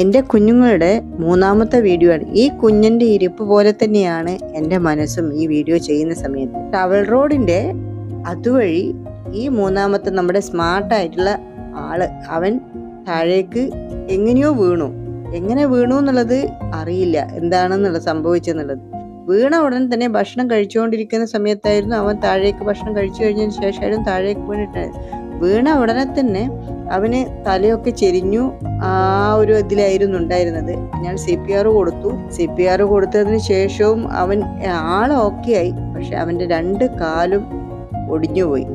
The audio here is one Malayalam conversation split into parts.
എൻ്റെ കുഞ്ഞുങ്ങളുടെ മൂന്നാമത്തെ വീഡിയോ ആണ്. ഈ കുഞ്ഞിൻ്റെ ഇരിപ്പ് പോലെ തന്നെയാണ് എൻ്റെ മനസ്സും ഈ വീഡിയോ ചെയ്യുന്ന സമയത്ത്. ടവൽ റോഡിൻ്റെ അതുവഴി ഈ മൂന്നാമത്തെ നമ്മുടെ സ്മാർട്ടായിട്ടുള്ള ആള് അവൻ താഴേക്ക് എങ്ങനെയോ വീണു. എങ്ങനെ വീണു എന്നുള്ളത് അറിയില്ല, എന്താണെന്നുള്ളത് സംഭവിച്ചെന്നുള്ളത്. വീണ ഉടൻ തന്നെ ഭക്ഷണം കഴിച്ചുകൊണ്ടിരിക്കുന്ന സമയത്തായിരുന്നു അവൻ താഴേക്ക് ഭക്ഷണം കഴിച്ചു കഴിഞ്ഞതിന് ശേഷമായിരുന്നു താഴേക്ക് വീണിട്ടായിരുന്നു. വീണ ഉടനെ തന്നെ അവന് തലയൊക്കെ ചെരിഞ്ഞു. ആ ഒരു ഇതിലായിരുന്നു ഉണ്ടായിരുന്നത്. ഞാൻ CPR കൊടുത്തു. CPR കൊടുത്തതിന് ശേഷവും അവൻ ഓക്കെ ആയി. പക്ഷെ അവൻ്റെ 2 കാലും ഒടിഞ്ഞുപോയി.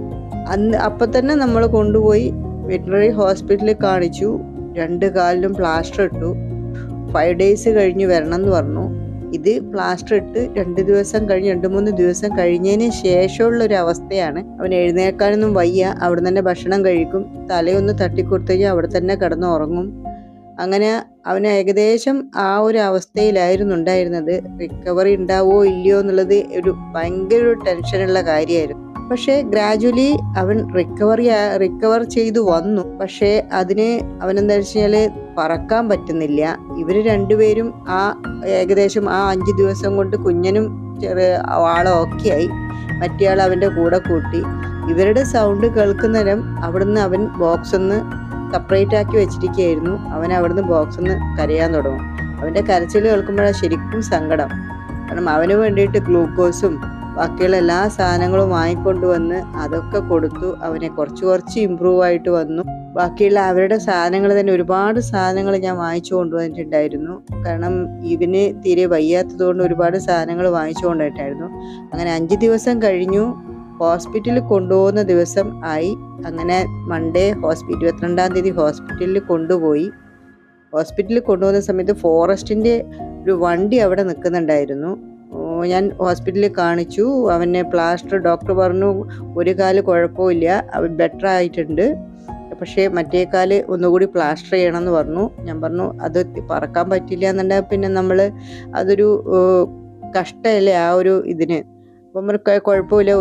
അപ്പം തന്നെ നമ്മൾ കൊണ്ടുപോയി വെറ്റിനറി ഹോസ്പിറ്റലിൽ കാണിച്ചു. 2 കാലിലും പ്ലാസ്റ്റർ ഇട്ടു. 5 days കഴിഞ്ഞ് വരണം എന്ന് പറഞ്ഞു. ഇത് പ്ലാസ്റ്റർ ഇട്ട് 2 ദിവസം കഴിഞ്ഞ് 2-3 ദിവസം കഴിഞ്ഞതിന് ശേഷമുള്ള ഒരു അവസ്ഥയാണ്. അവൻ എഴുന്നേൽക്കാനൊന്നും വയ്യ. അവിടെ തന്നെ ഭക്ഷണം കഴിക്കും. തലയൊന്ന് തട്ടിക്കൊടുത്തു കഴിഞ്ഞാൽ അവിടെ തന്നെ കിടന്ന് ഉറങ്ങും. അങ്ങനെ അവന് ഏകദേശം ആ ഒരു അവസ്ഥയിലായിരുന്നു ഉണ്ടായിരുന്നത്. റിക്കവറി ഉണ്ടാവുമോ ഇല്ലയോ എന്നുള്ളത് ഭയങ്കര ഒരു ടെൻഷനുള്ള കാര്യമായിരുന്നു. പക്ഷേ ഗ്രാജുവലി അവൻ റിക്കവർ ചെയ്തു വന്നു. പക്ഷേ അതിന് അവനെന്താ വെച്ചാൽ പറക്കാൻ പറ്റുന്നില്ല. ഇവർ രണ്ടുപേരും ഏകദേശം 5 ദിവസം കൊണ്ട് കുഞ്ഞനും ഓക്കെ ആയി. മറ്റേയാൾ അവൻ്റെ കൂടെ കൂട്ടി. ഇവരുടെ സൗണ്ട് കേൾക്കുന്നേരം അവിടുന്ന് അവൻ ബോക്സ് ഒന്ന് സെപ്പറേറ്റ് ആക്കി വെച്ചിരിക്കുകയായിരുന്നു. അവൻ അവിടുന്ന് ബോക്സ് ഒന്ന് കരയാൻ തുടങ്ങും. അവൻ്റെ കരച്ചിൽ കേൾക്കുമ്പോഴാണ് ശരിക്കും സങ്കടം. കാരണം അവന് വേണ്ടിയിട്ട് ഗ്ലൂക്കോസും ബാക്കിയുള്ള എല്ലാ സാധനങ്ങളും വാങ്ങിക്കൊണ്ടുവന്ന് അതൊക്കെ കൊടുത്തു. അവനെ കുറച്ച് ഇമ്പ്രൂവ് ആയിട്ട് വന്നു. ബാക്കിയുള്ള അവരുടെ സാധനങ്ങൾ തന്നെ ഒരുപാട് സാധനങ്ങൾ ഞാൻ വാങ്ങിച്ചു കൊണ്ടുവന്നിട്ടുണ്ടായിരുന്നു. കാരണം ഇവന് തീരെ വയ്യാത്തത് കൊണ്ട് ഒരുപാട് സാധനങ്ങൾ വാങ്ങിച്ചു കൊണ്ടുപോയിട്ടായിരുന്നു. അങ്ങനെ 5 ദിവസം കഴിഞ്ഞു. ഹോസ്പിറ്റലിൽ കൊണ്ടുപോകുന്ന ദിവസം ആയി. അങ്ങനെ മൺഡേ 22-ാം തീയതി ഹോസ്പിറ്റലിൽ കൊണ്ടുപോയി. ഹോസ്പിറ്റലിൽ കൊണ്ടുപോകുന്ന സമയത്ത് ഫോറസ്റ്റിൻ്റെ ഒരു വണ്ടി അവിടെ നിൽക്കുന്നുണ്ടായിരുന്നു. ഞാൻ ഹോസ്പിറ്റലിൽ കാണിച്ചു. അവനെ പ്ലാസ്റ്റർ ഡോക്ടർ പറഞ്ഞു ഒരു കാല് കുഴപ്പമില്ല, അവൻ ബെറ്റർ ആയിട്ടുണ്ട്. പക്ഷേ മറ്റേ കാല് ഒന്നുകൂടി പ്ലാസ്റ്റർ ചെയ്യണമെന്ന് പറഞ്ഞു. ഞാൻ പറഞ്ഞു അത് പറക്കാൻ പറ്റില്ല എന്നുണ്ടെങ്കിൽ പിന്നെ നമ്മൾ അതൊരു കഷ്ടമല്ലേ ആ ഒരു ഇതിന്. അപ്പം കുഴപ്പമില്ല,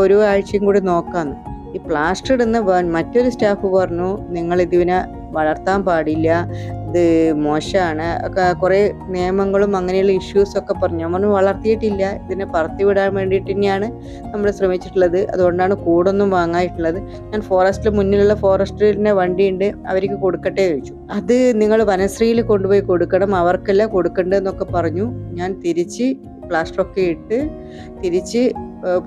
ഒരു ആഴ്ചയും കൂടി നോക്കാമെന്ന്. ഈ പ്ലാസ്റ്റർ ഇടുന്ന മറ്റൊരു സ്റ്റാഫ് പറഞ്ഞു നിങ്ങൾ ഇതിനെ വളർത്താൻ പാടില്ല, ഇത് മോശമാണ്, കുറേ നിയമങ്ങളും അങ്ങനെയുള്ള ഇഷ്യൂസൊക്കെ പറഞ്ഞു. നമ്മൾ വളർത്തിയിട്ടില്ല, ഇതിനെ പറത്തി വിടാൻ വേണ്ടിയിട്ട് തന്നെയാണ് നമ്മൾ ശ്രമിച്ചിട്ടുള്ളത്. അതുകൊണ്ടാണ് കൂടൊന്നും വാങ്ങായിട്ടുള്ളത്. ഞാൻ മുന്നിലുള്ള ഫോറസ്റ്റിൻ്റെ വണ്ടിയുണ്ട്, അവർക്ക് കൊടുക്കട്ടെ ചോദിച്ചു. അത് നിങ്ങൾ വനശ്രീയിൽ കൊണ്ടുപോയി കൊടുക്കണം, അവർക്കല്ല കൊടുക്കേണ്ടതെന്നൊക്കെ പറഞ്ഞു. ഞാൻ തിരിച്ച് പ്ലാസ്റ്ററൊക്കെ ഇട്ട് തിരിച്ച്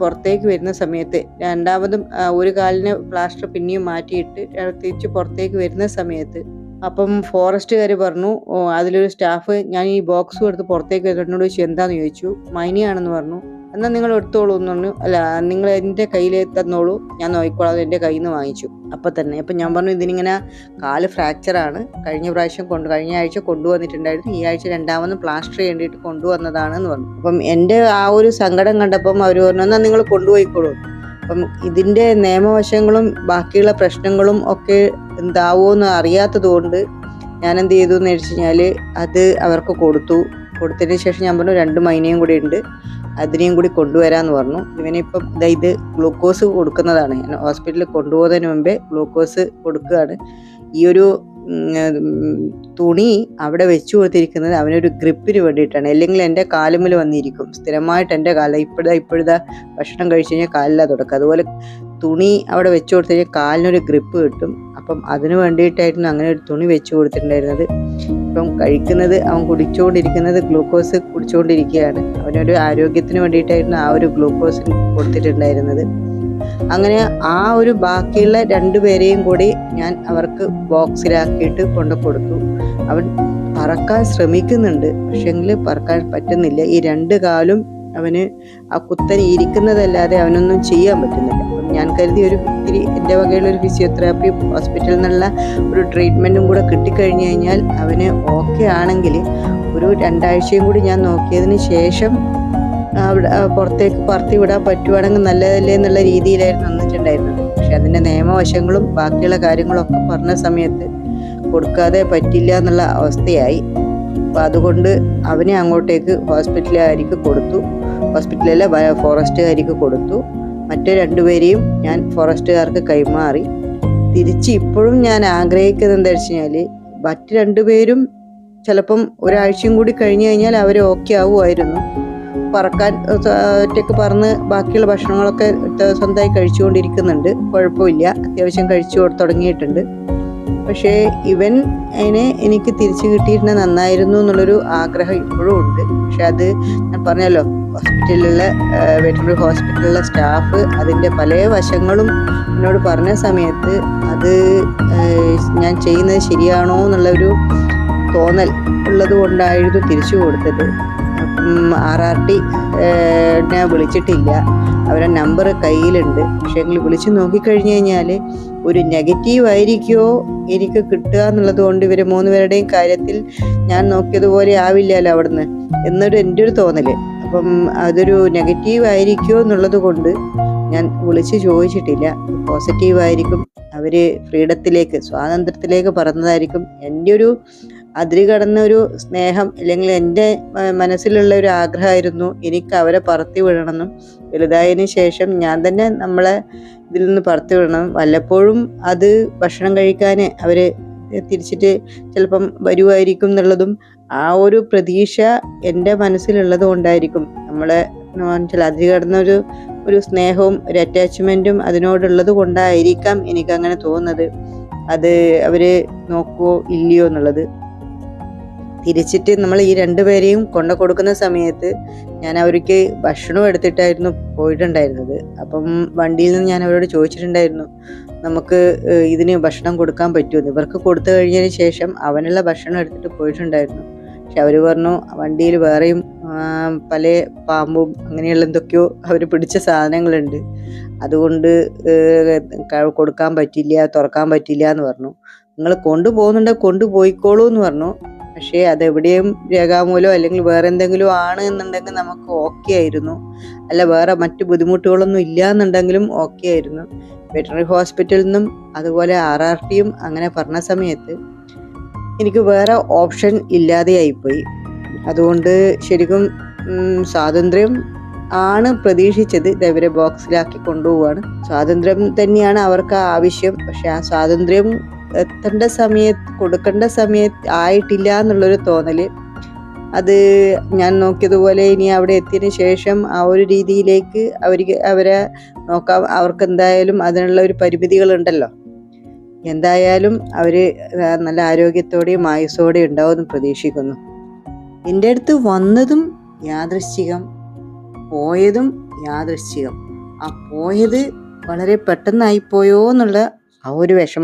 പുറത്തേക്ക് വരുന്ന സമയത്ത് രണ്ടാമതും ഒരു കാലിന് പ്ലാസ്റ്റർ പിന്നെയും മാറ്റിയിട്ട് തിരിച്ച് പുറത്തേക്ക് വരുന്ന സമയത്ത് അപ്പം ഫോറസ്റ്റുകാർ പറഞ്ഞു അതിലൊരു സ്റ്റാഫ് ഞാൻ ഈ ബോക്സ് എടുത്ത് പുറത്തേക്ക് വരുന്നോട് ചോദിച്ചു എന്താണെന്ന് ചോദിച്ചു. മൈനിയാണെന്ന് പറഞ്ഞു. എന്നാൽ നിങ്ങൾ എടുത്തോളൂ എന്ന് പറഞ്ഞു. അല്ല, നിങ്ങൾ എൻ്റെ കയ്യിൽ തന്നോളൂ, ഞാൻ നോക്കിക്കോളാം, എൻ്റെ കയ്യിൽ നിന്ന് വാങ്ങിച്ചു അപ്പം തന്നെ. അപ്പം ഞാൻ പറഞ്ഞു ഇതിനിങ്ങനെ കാല് ഫ്രാക്ചറാണ്, കഴിഞ്ഞ ആഴ്ച കൊണ്ടുവന്നിട്ടുണ്ടായിരുന്നു, ഈ ആഴ്ച 2ാമതും പ്ലാസ്റ്റർ ചെയ്യേണ്ടിയിട്ട് കൊണ്ടുവന്നതാണെന്ന് പറഞ്ഞു. അപ്പം എൻ്റെ ആ ഒരു സങ്കടം കണ്ടപ്പം അവർ പറഞ്ഞു എന്നാൽ നിങ്ങൾ കൊണ്ടുപോയിക്കോളൂ. അപ്പം ഇതിൻ്റെ നിയമവശങ്ങളും ബാക്കിയുള്ള പ്രശ്നങ്ങളും ഒക്കെ എന്താവുമെന്ന് അറിയാത്തത് കൊണ്ട് ഞാൻ എന്ത് ചെയ്തു എന്ന് വെച്ച് കഴിഞ്ഞാൽ അത് അവർക്ക് കൊടുത്തതിന് ശേഷം ഞാൻ പറഞ്ഞു 2 മൈനയും കൂടി ഉണ്ട്, അതിനെയും കൂടി കൊണ്ടുവരാമെന്ന് പറഞ്ഞു. ഇവനിപ്പം ഇത് ഗ്ലൂക്കോസ് കൊടുക്കുന്നതാണ്. ഞാൻ ഹോസ്പിറ്റലിൽ കൊണ്ടുപോകുന്നതിന് മുമ്പേ ഗ്ലൂക്കോസ് കൊടുക്കുകയാണ്. ഈ ഒരു തുണി അവിടെ വെച്ചു കൊടുത്തിരിക്കുന്നത് അവനൊരു ഗ്രിപ്പിന് വേണ്ടിയിട്ടാണ്. അല്ലെങ്കിൽ എൻ്റെ കാലുമ്മിൽ വന്നിരിക്കും സ്ഥിരമായിട്ട്. എൻ്റെ കാല ഇപ്പോഴത്തെ ഭക്ഷണം കഴിച്ച് കഴിഞ്ഞാൽ കാലിലാണ് തുടക്കുക. അതുപോലെ തുണി അവിടെ വെച്ചു കൊടുത്തു കഴിഞ്ഞാൽ കാലിനൊരു ഗ്രിപ്പ് കിട്ടും. അപ്പം അതിന് വേണ്ടിയിട്ടായിരുന്നു അങ്ങനെ ഒരു തുണി വെച്ചു കൊടുത്തിട്ടുണ്ടായിരുന്നത്. ഇപ്പം അവൻ കുടിച്ചുകൊണ്ടിരിക്കുന്നത് ഗ്ലൂക്കോസ് കുടിച്ചുകൊണ്ടിരിക്കുകയാണ്. അവനൊരു ആരോഗ്യത്തിന് വേണ്ടിയിട്ടായിരുന്നു ആ ഒരു ഗ്ലൂക്കോസ് കൊടുത്തിട്ടുണ്ടായിരുന്നത്. അങ്ങനെ ആ ഒരു ബാക്കിയുള്ള 2 പേരെയും കൂടി ഞാൻ അവർക്ക് ബോക്സിലാക്കിയിട്ട് കൊണ്ടു കൊടുത്തു. അവൻ പറക്കാൻ ശ്രമിക്കുന്നുണ്ട്, പക്ഷെങ്കിൽ പറക്കാൻ പറ്റുന്നില്ല. ഈ 2 കാലും അവന് ആ കുത്തനെ ഇരിക്കുന്നതല്ലാതെ അവനൊന്നും ചെയ്യാൻ പറ്റുന്നില്ല. അപ്പം ഞാൻ കരുതി ഇത്തിരി എൻ്റെ വകയിലൊരു ഫിസിയോതെറാപ്പി ഹോസ്പിറ്റലിൽ നിന്നുള്ള ഒരു ട്രീറ്റ്മെൻറ്റും കൂടെ കിട്ടിക്കഴിഞ്ഞ് കഴിഞ്ഞാൽ അവന് ഓക്കെ ആണെങ്കിൽ ഒരു 2 ആഴ്ചയും കൂടി ഞാൻ നോക്കിയതിന് ശേഷം അവിടെ പുറത്തേക്ക് പറത്തി വിടാൻ പറ്റുവാണെങ്കിൽ നല്ലതല്ലേ എന്നുള്ള രീതിയിലായിരുന്നു വന്നിട്ടുണ്ടായിരുന്നത്. പക്ഷെ അതിൻ്റെ നിയമവശങ്ങളും ബാക്കിയുള്ള കാര്യങ്ങളൊക്കെ പറഞ്ഞ സമയത്ത് കൊടുക്കാതെ പറ്റില്ല എന്നുള്ള അവസ്ഥയായി. അപ്പം അതുകൊണ്ട് അവനെ അങ്ങോട്ടേക്ക് ഹോസ്പിറ്റലുകാർക്ക് കൊടുത്തു. ഫോറസ്റ്റുകാർക്ക് കൊടുത്തു. മറ്റു 2 പേരെയും ഞാൻ ഫോറസ്റ്റുകാർക്ക് കൈമാറി. തിരിച്ച് ഇപ്പോഴും ഞാൻ ആഗ്രഹിക്കുന്നത് എന്താ വെച്ച് കഴിഞ്ഞാൽ മറ്റു 2 പേരും ചിലപ്പം ഒരാഴ്ചയും കൂടി കഴിഞ്ഞു കഴിഞ്ഞാൽ അവർ ഓക്കെ ആവുമായിരുന്നു. പറക്കാൻ ഒറ്റയ്ക്ക് പറന്ന് ബാക്കിയുള്ള ഭക്ഷണങ്ങളൊക്കെ സ്വന്തമായി കഴിച്ചുകൊണ്ടിരിക്കുന്നുണ്ട്. കുഴപ്പമില്ല, അത്യാവശ്യം കഴിച്ചു തുടങ്ങിയിട്ടുണ്ട്. പക്ഷേ എനിക്ക് തിരിച്ചു കിട്ടിയിരുന്നത് നന്നായിരുന്നു എന്നുള്ളൊരു ആഗ്രഹം ഇപ്പോഴും ഉണ്ട്. പക്ഷെ അത് ഞാൻ പറഞ്ഞല്ലോ, വെറ്ററിനറി ഹോസ്പിറ്റലിലെ സ്റ്റാഫ് അതിൻ്റെ പല വശങ്ങളും എന്നോട് പറഞ്ഞ സമയത്ത് അത് ഞാൻ ചെയ്യുന്നത് ശരിയാണോ എന്നുള്ളൊരു തോന്നൽ ഉള്ളത് കൊണ്ടായിരുന്നു തിരിച്ചു കൊടുത്തത്. RRT ഞാൻ വിളിച്ചിട്ടില്ല, അവരുടെ നമ്പർ കയ്യിലുണ്ട്. പക്ഷെ എങ്കിൽ വിളിച്ച് നോക്കിക്കഴിഞ്ഞ് കഴിഞ്ഞാൽ ഒരു നെഗറ്റീവ് ആയിരിക്കുമോ എനിക്ക് കിട്ടുക എന്നുള്ളത് കൊണ്ട് ഇവരെ 3 പേരുടെയും കാര്യത്തിൽ ഞാൻ നോക്കിയതുപോലെ ആവില്ലല്ലോ അവിടുന്ന് എന്നൊരു എൻ്റെ ഒരു തോന്നല്. അപ്പം അതൊരു നെഗറ്റീവ് ആയിരിക്കുമോ എന്നുള്ളത് കൊണ്ട് ഞാൻ വിളിച്ച് ചോദിച്ചിട്ടില്ല. പോസിറ്റീവ് ആയിരിക്കും, അവർ ഫ്രീഡത്തിലേക്ക്, സ്വാതന്ത്ര്യത്തിലേക്ക് പറഞ്ഞതായിരിക്കും. എൻ്റെ ഒരു അതിര് കടന്ന ഒരു സ്നേഹം അല്ലെങ്കിൽ എൻ്റെ മനസ്സിലുള്ള ഒരു ആഗ്രഹമായിരുന്നു എനിക്ക് അവരെ പറത്തി വിടണമെന്നും വലുതായതിനു ശേഷം ഞാൻ തന്നെ നമ്മളെ ഇതിൽ നിന്ന് പറത്തി വിടണം. വല്ലപ്പോഴും അത് ഭക്ഷണം കഴിക്കാൻ അവർ തിരിച്ചിട്ട് ചിലപ്പം വരുമായിരിക്കും എന്നുള്ളതും ആ ഒരു പ്രതീക്ഷ എൻ്റെ മനസ്സിലുള്ളത് കൊണ്ടായിരിക്കും. നമ്മളെ അതിര് കടന്ന ഒരു സ്നേഹവും ഒരു അറ്റാച്ച്മെൻറ്റും അതിനോടുള്ളത് കൊണ്ടായിരിക്കാം എനിക്കങ്ങനെ തോന്നുന്നത്. അത് അവർ നോക്കുമോ ഇല്ലയോ എന്നുള്ളത്. തിരിച്ചിട്ട് നമ്മൾ ഈ 2 പേരെയും കൊടുക്കുന്ന സമയത്ത് ഞാൻ അവർക്ക് ഭക്ഷണം എടുത്തിട്ടായിരുന്നു പോയിട്ടുണ്ടായിരുന്നത്. അപ്പം വണ്ടിയിൽ നിന്ന് ഞാൻ അവരോട് ചോദിച്ചിട്ടുണ്ടായിരുന്നു, നമുക്ക് ഇതിന് ഭക്ഷണം കൊടുക്കാൻ പറ്റുമെന്ന്. ഇവർക്ക് കൊടുത്തു കഴിഞ്ഞതിന് ശേഷം അവനുള്ള ഭക്ഷണം എടുത്തിട്ട് പോയിട്ടുണ്ടായിരുന്നു. പക്ഷെ അവർ പറഞ്ഞു വണ്ടിയിൽ വേറെയും പല പാമ്പും അങ്ങനെയുള്ള എന്തൊക്കെയോ അവർ പിടിച്ച സാധനങ്ങളുണ്ട്, അതുകൊണ്ട് കൊടുക്കാൻ പറ്റില്ല, തുറക്കാൻ പറ്റില്ല എന്ന് പറഞ്ഞു. നിങ്ങൾ കൊണ്ടുപോകുന്നുണ്ടെങ്കിൽ കൊണ്ടുപോയിക്കോളൂ എന്ന് പറഞ്ഞു. പക്ഷേ അതെവിടെയും രേഖാമൂലോ അല്ലെങ്കിൽ വേറെ എന്തെങ്കിലും ആണ് എന്നുണ്ടെങ്കിൽ നമുക്ക് ഓക്കെ ആയിരുന്നു. അല്ല വേറെ മറ്റു ബുദ്ധിമുട്ടുകളൊന്നും ഇല്ല എന്നുണ്ടെങ്കിലും ഓക്കെ ആയിരുന്നു. വെറ്ററിനറി ഹോസ്പിറ്റലിൽ നിന്നും അതുപോലെ RRTയും അങ്ങനെ പറഞ്ഞ സമയത്ത് എനിക്ക് വേറെ ഓപ്ഷൻ ഇല്ലാതെയായിപ്പോയി. അതുകൊണ്ട് ശരിക്കും സ്വാതന്ത്ര്യം ആണ് പ്രതീക്ഷിച്ചത്. ഇവരെ ബോക്സിലാക്കി കൊണ്ടുപോവാണ്. സ്വാതന്ത്ര്യം തന്നെയാണ് അവർക്ക് ആവശ്യം. പക്ഷെ ആ സ്വാതന്ത്ര്യം എത്തേണ്ട സമയത്ത് കൊടുക്കേണ്ട സമയത്ത് ആയിട്ടില്ല എന്നുള്ളൊരു തോന്നല്. അത് ഞാൻ നോക്കിയതുപോലെ ഇനി അവിടെ എത്തിയതിന് ശേഷം ആ ഒരു രീതിയിലേക്ക് അവരെ നോക്കാം. അവർക്ക് എന്തായാലും അതിനുള്ള ഒരു പരിമിതികളുണ്ടല്ലോ. എന്തായാലും അവർ നല്ല ആരോഗ്യത്തോടെയും ആയുസ്സോടെയും ഉണ്ടാവുമെന്ന് പ്രതീക്ഷിക്കുന്നു. എൻ്റെ അടുത്ത് വന്നതും യാദൃശ്ചികം, പോയതും യാദൃശ്ചികം. ആ പോയത് വളരെ പെട്ടെന്നായിപ്പോയോ എന്നുള്ള ആ ഒരു വിഷമം